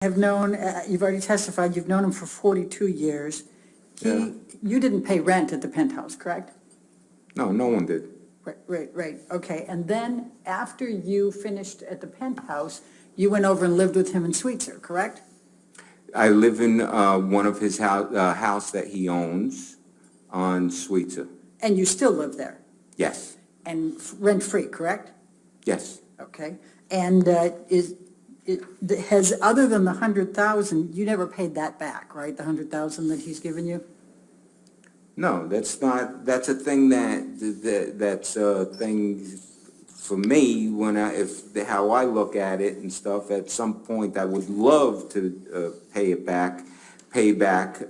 have known, you've already testified, you've known him for 42 years. Yeah. You didn't pay rent at the penthouse, correct? No, no one did. Right, okay. And then after you finished at the penthouse, you went over and lived with him in Sweetser, correct? I live in one of his house that he owns on Sweetser. And you still live there? Yes, And rent-free, correct? yes. Okay. And has, other than the 100,000, you never paid that back, right? The 100,000 that he's given you? No, that's not, that's a thing that's a thing for me when how I look at it and stuff. At some point, I would love to pay back that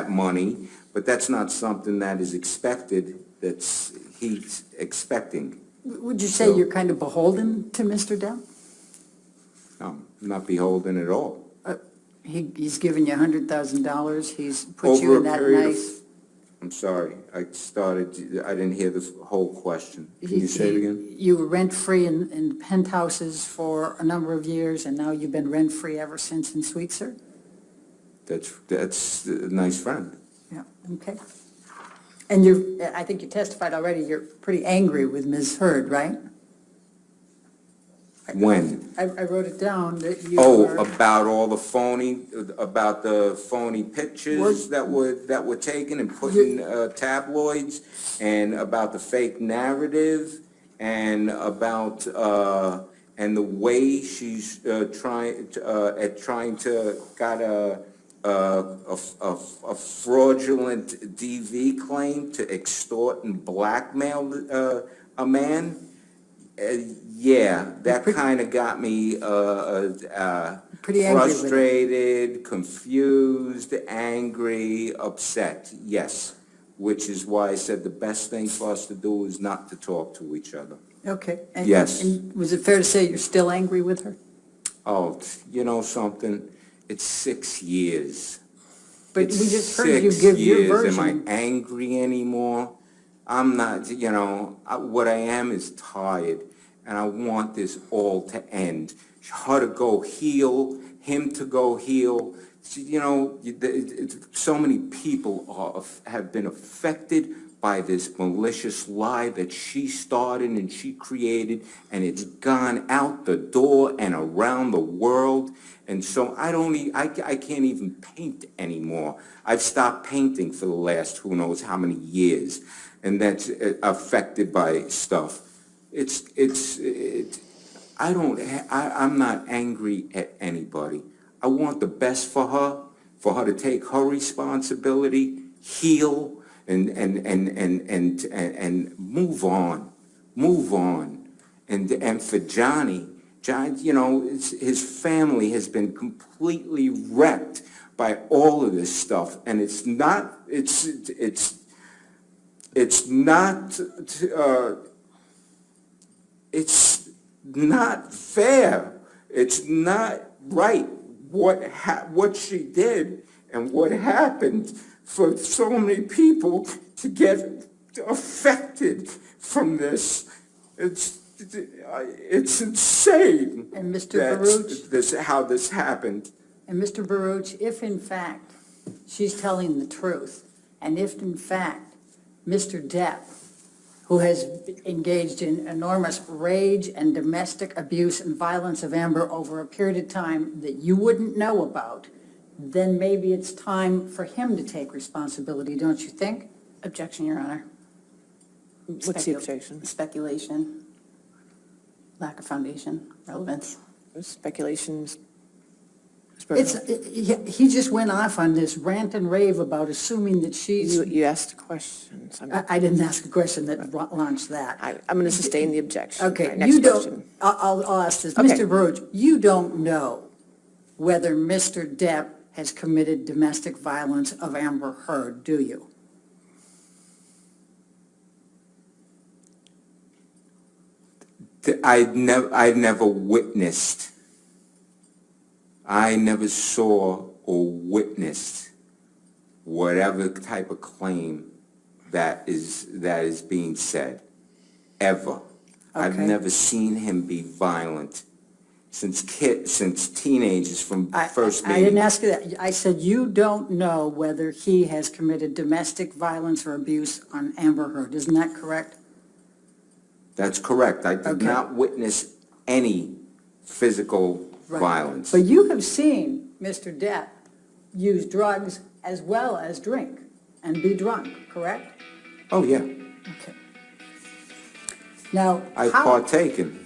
money, but that's not something that is expected, he's expecting. Would you say So- you're kind of beholden to Mr. Depp? No, I'm not beholden at all. He's given you $100,000, he's put you Over in a that period of, nice... I'm sorry, I didn't hear the whole question. Can you say it again? You were rent-free in penthouses for a number of years, and now you've been rent-free ever since in Sweetser? That's a nice friend. Yeah, okay. And I think you testified already, you're pretty angry with Ms. Hurd, right? When? I wrote it down that you Oh, were... about the phony pictures that were taken and put in tabloids, and about the fake narrative, and about and the way she's trying to got a fraudulent DV claim to extort and blackmail a man. Yeah, that kind of got me Pretty angry with it. frustrated, confused, angry, upset, yes. Which is why I said the best thing for us to do is not to talk to each other. Okay. And- Yes. And was it fair to say you're still angry with her? Oh, you know something? It's 6 years. But It's we just heard you 6 give your years. version. Am I angry anymore? I'm not, what I am is tired, and I want this all to end. Her to go heal, him to go heal. So many people have been affected by this malicious lie that she started and she created, and it's gone out the door and around the world. And so I can't even paint anymore. I've stopped painting for the last who knows how many years, and that's affected by stuff. I'm not angry at anybody. I want the best for her to take her responsibility, heal, and move on. And for Johnny, his family has been completely wrecked by all of this stuff, and it's not fair. It's not right what she did and what happened for so many people to get affected from this. It's insane. And Mr. That's Baruch? how this happened. And Mr. Baruch, if in fact she's telling the truth, and if in fact Mr. Depp, who has engaged in enormous rage and domestic abuse and violence of Amber over a period of time that you wouldn't know about, then maybe it's time for him to take responsibility, don't you think? Objection, Your Honor. What's the objection? Speculation, lack of foundation, relevance. Speculations. He just went off on this rant and rave about assuming that she's... You asked questions. I didn't ask a question that launched that. I'm going to sustain the objection. Okay, All right, next you question. don't, I'll ask this. Okay. Mr. Baruch, you don't know whether Mr. Depp has committed domestic violence of Amber Heard, do you? I never witnessed. I never saw or witnessed whatever type of claim that is being said, ever. I've Okay. never seen him be violent. since teenagers from first I didn't meeting. ask you that. I said you don't know whether he has committed domestic violence or abuse on Amber Heard. Isn't that correct? That's correct. I did Okay. not witness any physical Right. violence. But you have seen Mr. Depp use drugs as well as drink and be drunk, correct? Oh, yeah. Okay. Now, I've how, partaken.